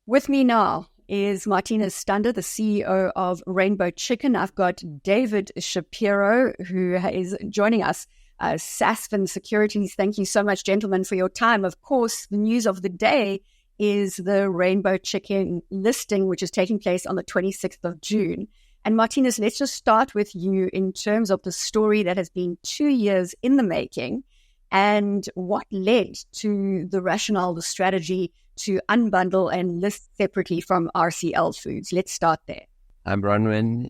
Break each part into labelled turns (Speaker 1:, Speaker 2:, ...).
Speaker 1: With me now is Marthinus Stander, the CEO of Rainbow Chicken. I've got David Shapiro, who is joining us. Sasfin Securities, thank you so much, gentlemen, for your time. Of course, the news of the day is the Rainbow Chicken listing, which is taking place on the 26th of June. And Marthinus, let's just start with you in terms of the story that has been 2 years in the making and what led to the rationale, the strategy to unbundle and list separately from RCL Foods. Let's start there.
Speaker 2: I'm Bronwyn.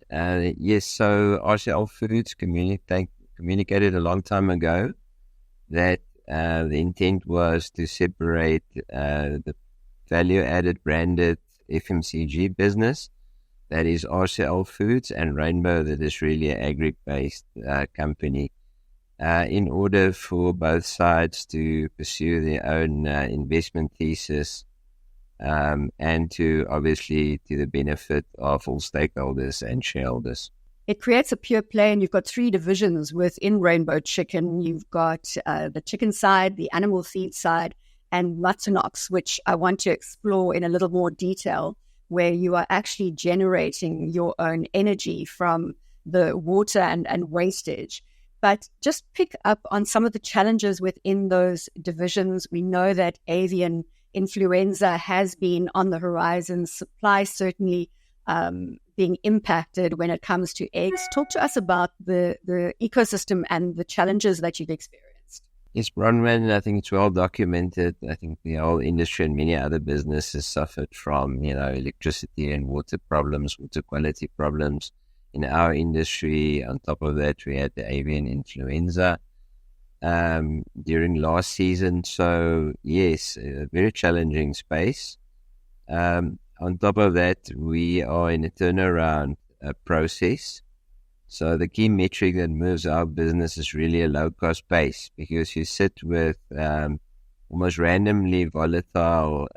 Speaker 2: Yes, so RCL Foods communicated a long time ago that the intent was to separate the value-added branded FMCG business, that is RCL Foods, and Rainbow, that is really an agri-based company, in order for both sides to pursue their own investment thesis and to obviously to the benefit of all stakeholders and shareholders.
Speaker 1: It creates a pure play, and you've got three divisions within Rainbow Chicken. You've got the chicken side, the animal feed side, and Marthinus, which I want to explore in a little more detail, where you are actually generating your own energy from the water and wastage. But just pick up on some of the challenges within those divisions. We know that avian influenza has been on the horizon, supply certainly being impacted when it comes to eggs. Talk to us about the ecosystem and the challenges that you've experienced.
Speaker 2: Yes, Bronwyn, I think it's well documented. I think the whole industry and many other businesses suffered from, electricity and water problems, water quality problems. In our industry, on top of that, we had the avian influenza during last season. So, yes, a very challenging space. On top of that, we are in a turnaround process. So the key metric that moves our business is really a low-cost base, because you sit with almost randomly volatile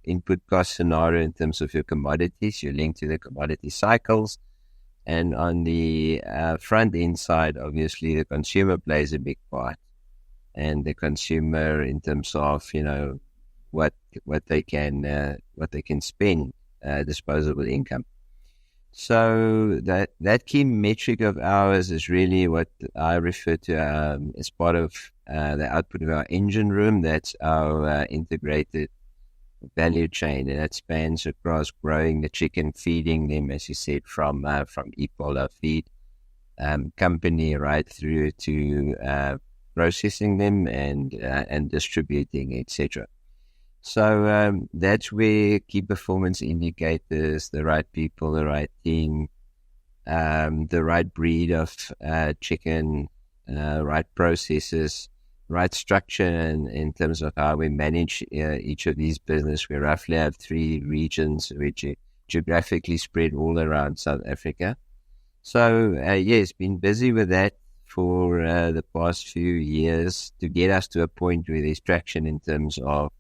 Speaker 2: input cost scenario in terms of your commodities. You're linked to the commodity cycles. And on the front end side, obviously, the consumer plays a big part. And the consumer, in terms of, what they can spend, disposable income. So that key metric of ours is really what I refer to as part of the output of our engine room. That's our integrated value chain, and that spans across growing the chicken, feeding them, as you said, from E-Polar feed company right through to processing them and distributing, etc. So that's where key performance indicators, the right people, the right team, the right breed of chicken, right processes, right structure in terms of how we manage each of these businesses. We roughly have 3 regions which are geographically spread all around South Africa. So, yes, been busy with that for the past few years to get us to a point where there's traction in terms of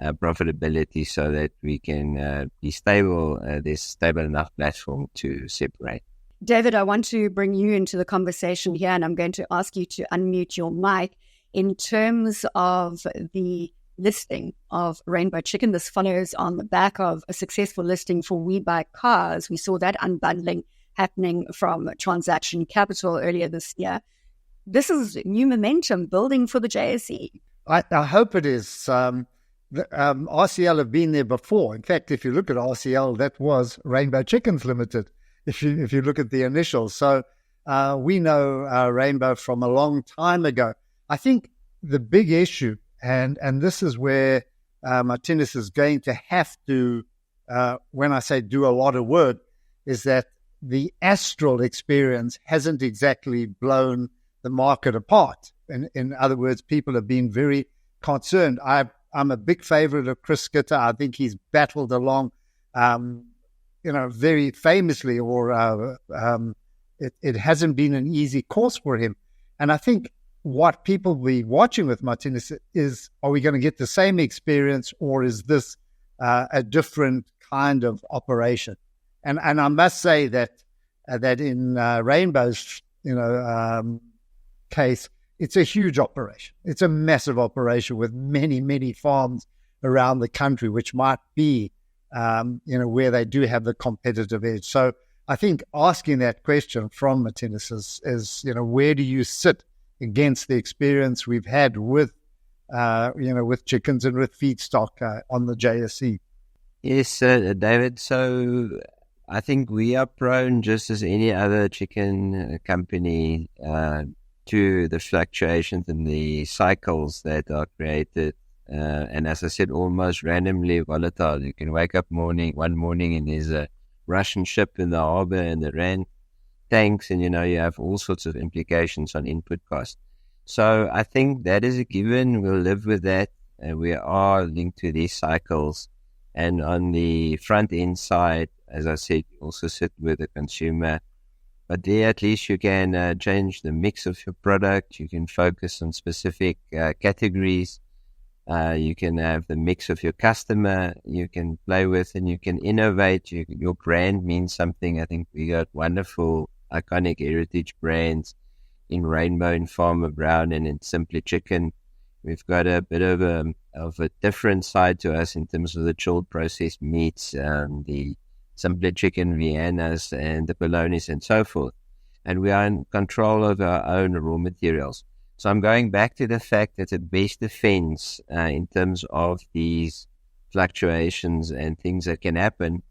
Speaker 2: profitability, so that we can be stable. There's stable enough platform to separate.
Speaker 1: David, I want to bring you into the conversation here, and I'm going to ask you to unmute your mic. In terms of the listing of Rainbow Chicken, this follows on the back of a successful listing for We Buy Cars. We saw that unbundling happening from Transaction Capital earlier this year. This is new momentum building for the JSE.
Speaker 3: I hope it is. RCL have been there before. In fact, if you look at RCL, that was Rainbow Chickens Limited, if you look at the initials. So we know Rainbow from a long time ago. I think the big issue, and this is where Marthinus is going to have to, when I say do a lot of work, is that the Astral experience hasn't exactly blown the market apart. In other words, people have been very concerned. I'm a big favorite of Chris Skitter. I think he's battled along, very famously, or it hasn't been an easy course for him. And I think what people will be watching with Marthinus is, are we going to get the same experience, or is this a different kind of operation? And I must say that in Rainbow's case, it's a huge operation. It's a massive operation with many, many farms around the country, which might be, where they do have the competitive edge. So I think asking that question from Marthinus is where do you sit against the experience we've had with chickens and with feedstock on the JSE?
Speaker 2: Yes, David. So I think we are prone, just as any other chicken company, to the fluctuations and the cycles that are created. And as I said, almost randomly volatile. You can wake up one morning and there's a Russian ship in the harbor and the rand tanks, and you have all sorts of implications on input costs. So I think that is a given. We'll live with that. We are linked to these cycles. And on the front end side, as I said, you also sit with the consumer. But there at least you can change the mix of your product. You can focus on specific categories. You can have the mix of your customer you can play with, and you can innovate. Your brand means something. I think we got wonderful, iconic heritage brands in Rainbow, in Farmer Brown, and in Simply Chicken. We've got a bit of a different side to us in terms of the chilled processed meats, the Simply Chicken Viennas and the bolognas and so forth. And we are in control of our own raw materials. So I'm going back to the fact that the best defense in terms of these fluctuations and things that can happen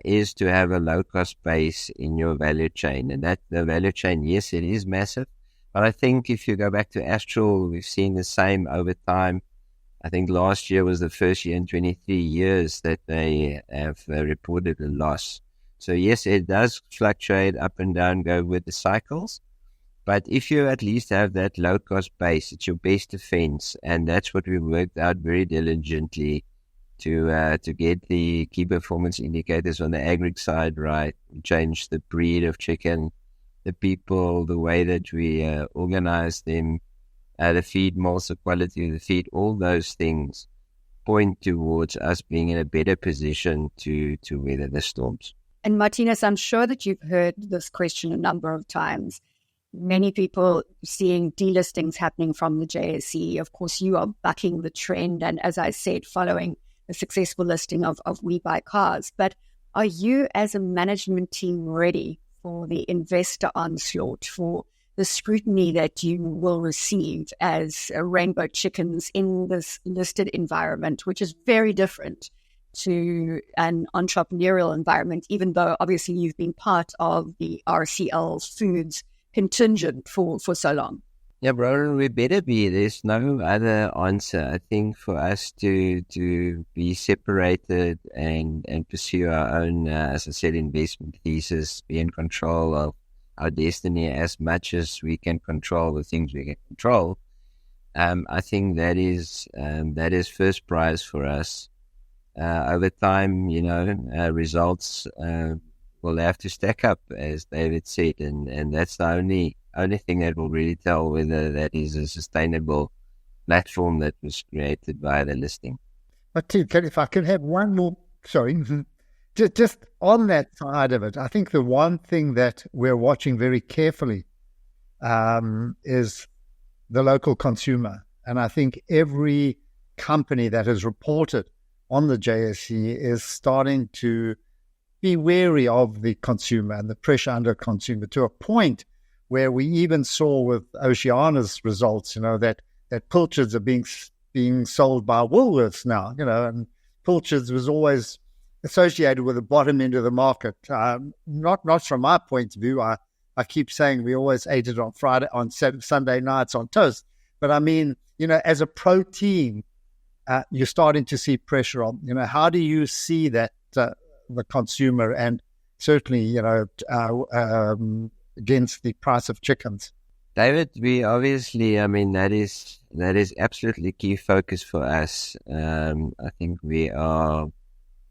Speaker 2: is to have a low-cost base in your value chain. And that the value chain, yes, it is massive. But I think if you go back to Astral, we've seen the same over time. I think last year was the first year in 23 years that they have reported a loss. So yes, it does fluctuate up and down, go with the cycles. But if you at least have that low-cost base, it's your best defense. And that's what we worked out very diligently to get the key performance indicators on the agri side right, change the breed of chicken, the people, the way that we organize them, the feed molds, the quality of the feed, all those things point towards us being in a better position to weather the storms.
Speaker 1: And Marthinus, I'm sure that you've heard this question a number of times. Many people seeing delistings happening from the JSE. Of course, you are bucking the trend. And as I said, following the successful listing of We Buy Cars. But are you as a management team ready for the investor onslaught, for the scrutiny that you will receive as rainbow chickens in this listed environment, which is very different to an entrepreneurial environment, even though obviously you've been part of the RCL Foods contingent for so long?
Speaker 2: Yeah, Bronwyn, we better be. There's no other answer. I think for us to be separated and pursue our own, as I said, investment thesis, be in control of our destiny as much as we can control the things we can control, I think that is first prize for us. Over time, results will have to stack up, as David said, and that's the only thing that will really tell whether that is a sustainable platform that was created by the listing.
Speaker 3: But Tim, if I can have one more, sorry, just on that side of it, I think the one thing that we're watching very carefully is the local consumer. And I think every company that has reported on the JSE is starting to be wary of the consumer and the pressure under consumer, to a point where we even saw with Oceana's results, that pilchards are being sold by Woolworths now, and pilchards was always associated with the bottom end of the market. Not from my point of view. I keep saying we always ate it on Friday, on Sunday nights on toast. But I mean, as a protein, you're starting to see pressure on, how do you see that the consumer, and certainly, against the price of chickens?
Speaker 2: David, we obviously, that is absolutely key focus for us. I think we are,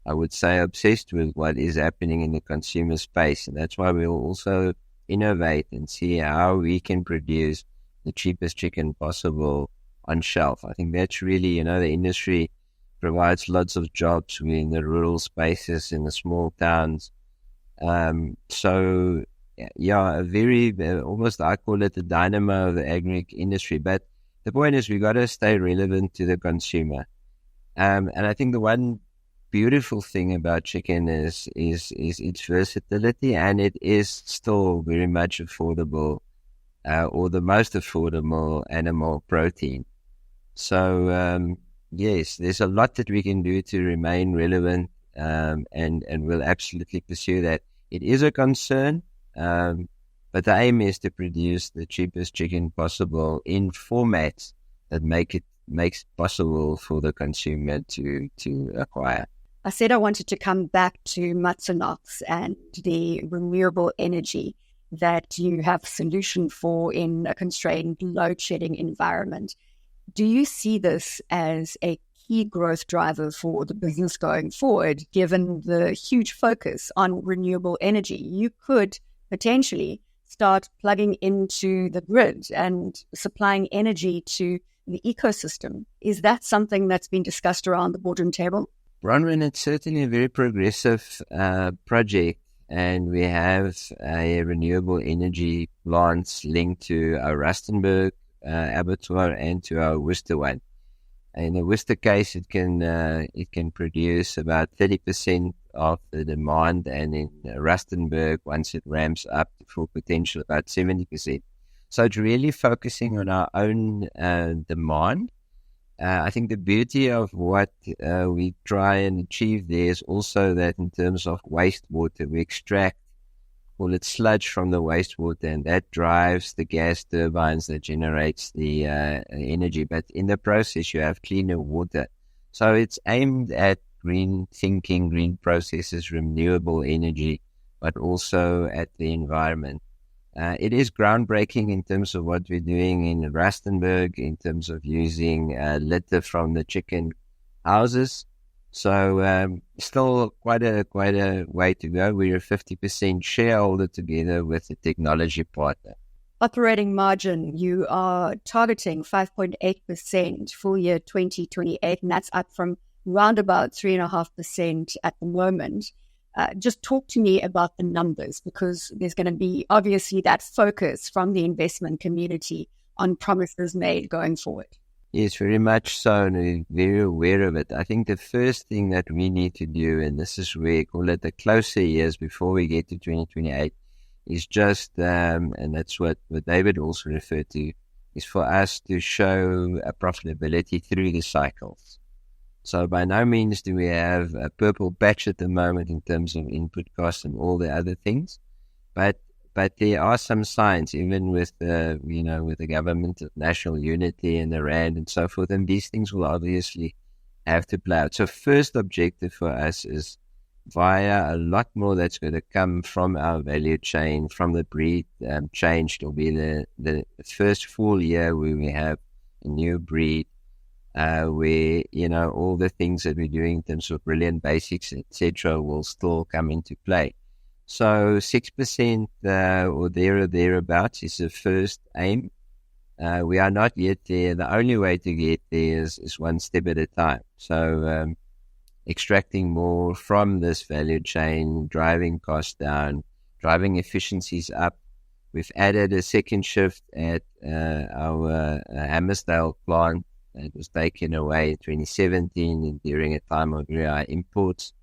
Speaker 2: I would say, obsessed with what is happening in the consumer space. And that's why we'll also innovate and see how we can produce the cheapest chicken possible on shelf. I think that's really, the industry provides lots of jobs in the rural spaces, in the small towns. So, a very, almost I call it the dynamo of the agri industry. But the point is we got to stay relevant to the consumer. And I think the one beautiful thing about chicken is its versatility, and it is still very much affordable, or the most affordable animal protein. So yes, there's a lot that we can do to remain relevant, and we'll absolutely pursue that. It is a concern, but the aim is to produce the cheapest chicken possible in formats that makes it possible for the consumer to acquire.
Speaker 1: I said I wanted to come back to Marthinus and the renewable energy that you have a solution for in a constrained load shedding environment. Do you see this as a key growth driver for the business going forward, given the huge focus on renewable energy? You could potentially start plugging into the grid and supplying energy to the ecosystem. Is that something that's been discussed around the boardroom table?
Speaker 2: Bronwyn, it's certainly a very progressive project, and we have a renewable energy plants linked to our Rustenburg abattoir and to our Worcester one. In the Worcester case, it can produce about 30% of the demand, and in Rustenburg, once it ramps up to full potential, about 70%. So it's really focusing on our own demand. I think the beauty of what we try and achieve there is also that in terms of wastewater, we extract, call it sludge, from the wastewater, and that drives the gas turbines that generates the energy. But in the process, you have cleaner water. So it's aimed at green thinking, green processes, renewable energy, but also at the environment. It is groundbreaking in terms of what we're doing in Rustenburg, in terms of using litter from the chicken houses. So still quite a way to go. We're a 50% shareholder together with a technology partner.
Speaker 1: Operating margin, you are targeting 5.8% full year 2028, and that's up from round about 3.5% at the moment. Just talk to me about the numbers, because there's going to be obviously that focus from the investment community on promises made going forward.
Speaker 2: Yes, very much so, and we're very aware of it. I think the first thing that we need to do, and this is where we call it the closer years before we get to 2028, is just, and that's what David also referred to, is for us to show a profitability through the cycles. So by no means do we have a purple patch at the moment in terms of input costs and all the other things, but there are some signs, even with with the government of national unity and the rand and so forth, and these things will obviously have to play out. So first objective for us is via a lot more that's going to come from our value chain, from the breed change. It'll be the first full year where we have a new breed, where all the things that we're doing in terms of brilliant basics, etc., will still come into play. So 6% or thereabouts is the first aim. We are not yet there. The only way to get there is one step at a time. So extracting more from this value chain, driving costs down, driving efficiencies up. We've added a second shift at our Hammersdale plant. It was taken away in 2017 during a time of very high imports.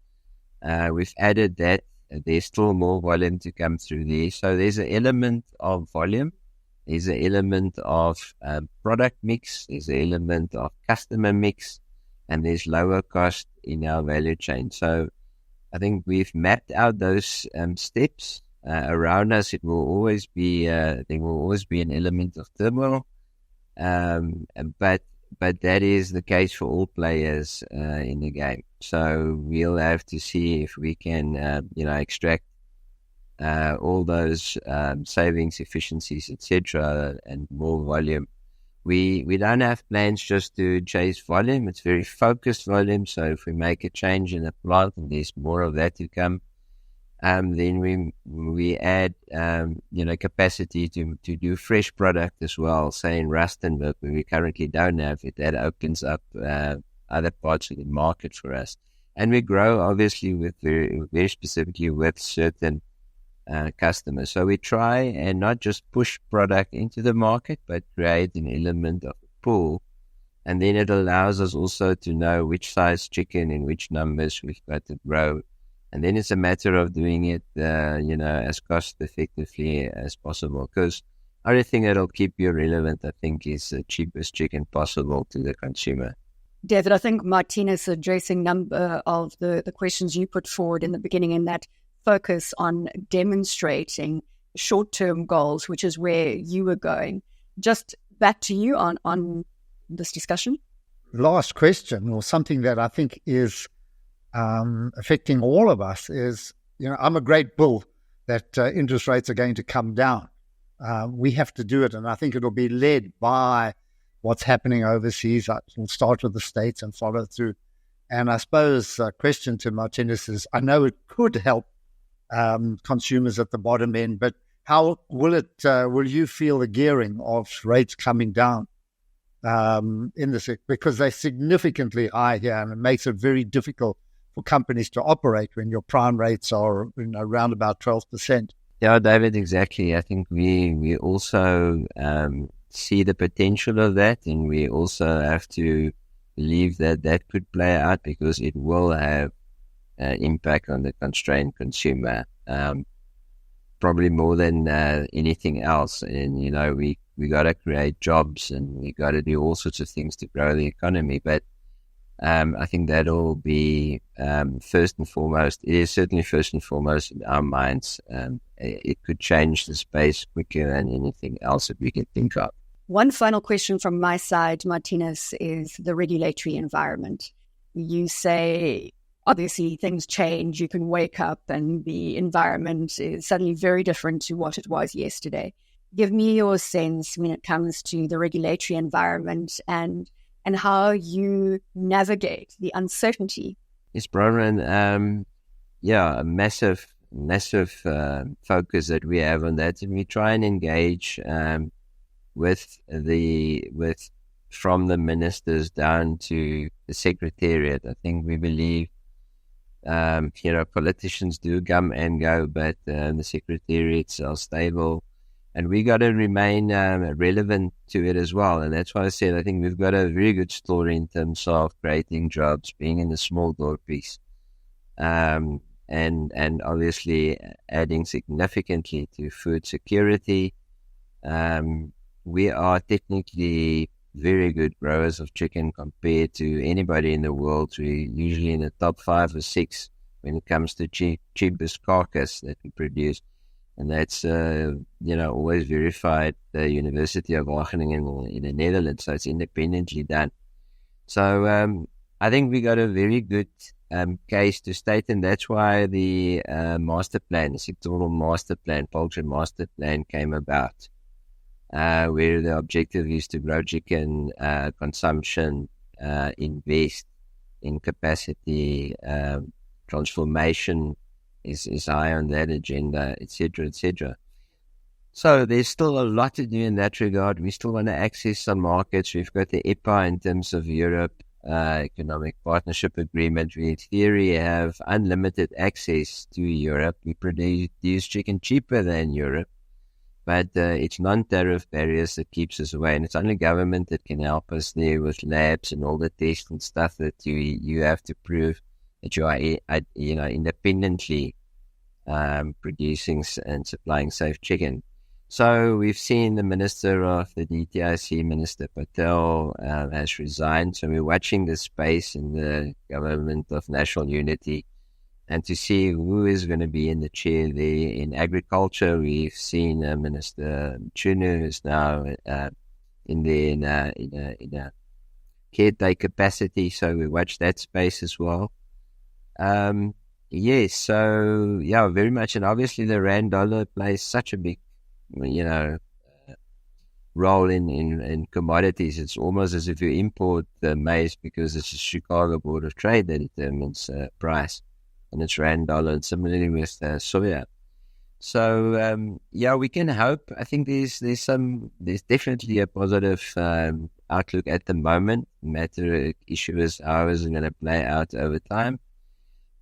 Speaker 2: We've added that. There's still more volume to come through there. So there's an element of volume. There's an element of product mix. There's an element of customer mix. And there's lower cost in our value chain. So I think we've mapped out those steps. Around us, it will always be, there will always be an element of turmoil. But that is the case for all players in the game. So we'll have to see if we can, extract all those savings, efficiencies, etc., and more volume. We don't have plans just to chase volume. It's very focused volume. So if we make a change in the plant and there's more of that to come, then we add capacity to do fresh product as well, say in Rustenburg, where we currently don't have it. That opens up other parts of the market for us, and we grow obviously with very specifically with certain customers. So we try and not just push product into the market, but create an element of a pool And then it allows us also to know which size chicken in which numbers we've got to grow. And then it's a matter of doing it, as cost effectively as possible. Because the only thing that'll keep you relevant, I think, is the cheapest chicken possible to the consumer.
Speaker 1: David, I think Marthinus addressing number of the questions you put forward in the beginning, in that focus on demonstrating short-term goals, which is where you were going. Just back to you on this discussion.
Speaker 3: Last question, or something that I think is affecting all of us, is, I'm a great bull that interest rates are going to come down. We have to do it, and I think it'll be led by what's happening overseas. We'll start with the States and follow through. And I suppose a question to Marthinus is, I know it could help consumers at the bottom end, but how will you feel the gearing of rates coming down in this? Because they're significantly high here, and it makes it very difficult for companies to operate when your prime rates are around about 12%.
Speaker 2: Yeah, David, exactly. I think we also see the potential of that, and we also have to believe that could play out, because it will have an impact on the constrained consumer, probably more than anything else. And, we got to create jobs, and we got to do all sorts of things to grow the economy. But I think that'll be first and foremost. It is certainly first and foremost in our minds. It could change the space quicker than anything else that we can think of.
Speaker 1: One final question from my side, Marthinus, is the regulatory environment. You say, obviously, things change. You can wake up and the environment is suddenly very different to what it was yesterday. Give me your sense when it comes to the regulatory environment and how you navigate the uncertainty.
Speaker 2: Yes, Bronwyn, a massive focus that we have on that, and we try and engage from the ministers down to the secretariat. I think we believe, politicians do come and go, but the secretariats are stable, and we got to remain relevant to it as well. And that's why I said I think we've got a very good story in terms of creating jobs, being in the small door piece, and obviously adding significantly to food security. We are technically very good growers of chicken compared to anybody in the world. We're usually in the top 5 or 6 when it comes to cheapest carcass that we produce. And that's, always verified the University of Wageningen in the Netherlands. So it's independently done. So I think we got a very good case to state, and that's why the master plan, the sectoral master plan, poultry master plan came about, where the objective is to grow chicken consumption, invest in capacity, transformation is high on that agenda, etc., etc. So there's still a lot to do in that regard. We still want to access some markets. We've got the EPA in terms of Europe, Economic Partnership Agreement. We in theory have unlimited access to Europe. We produce chicken cheaper than Europe, but it's non-tariff barriers that keeps us away. And it's only government that can help us there with labs and all the tests and stuff that you have to prove that you are, independently producing and supplying safe chicken. So we've seen the Minister of the DTIC, Minister Patel, has resigned. So we're watching the space in the Government of National Unity and to see who is going to be in the chair there. In agriculture, we've seen Minister Chunu, who's now in a caretaker capacity. So we watch that space as well. Yes, so very much. And obviously the Rand dollar plays such a big, role in commodities. It's almost as if you import the maize because it's the Chicago Board of Trade that determines price, and it's Rand dollar, and similarly with soya. So we can hope. I think there's definitely a positive outlook at the moment. The issue is how is it going to play out over time.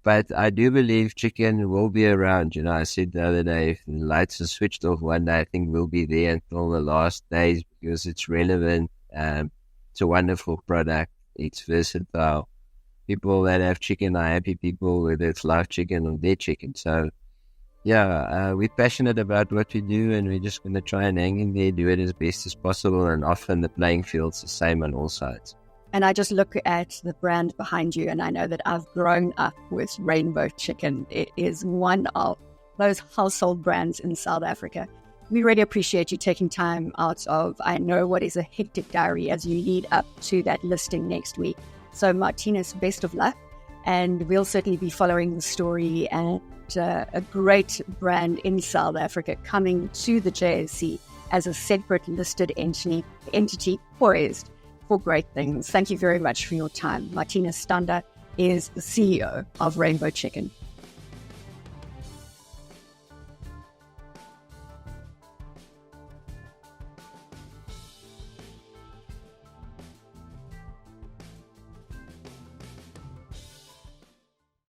Speaker 2: But I do believe chicken will be around. I said the other day, if the lights are switched off one day, I think we'll be there until the last days because it's relevant. It's a wonderful product. It's versatile. People that have chicken are happy people, whether it's live chicken or dead chicken. So, yeah, we're passionate about what we do, and we're just going to try and hang in there, do it as best as possible, and often the playing field's the same on all sides.
Speaker 1: And I just look at the brand behind you, and I know that I've grown up with Rainbow Chicken. It is one of those household brands in South Africa. We really appreciate you taking time out of, I know what is a hectic diary as you lead up to that listing next week. So Marthinus, best of luck. And we'll certainly be following the story, and a great brand in South Africa coming to the JSE as a separate listed entity poised for great things. Thank you very much for your time. Marthinus Stander is the CEO of Rainbow Chicken.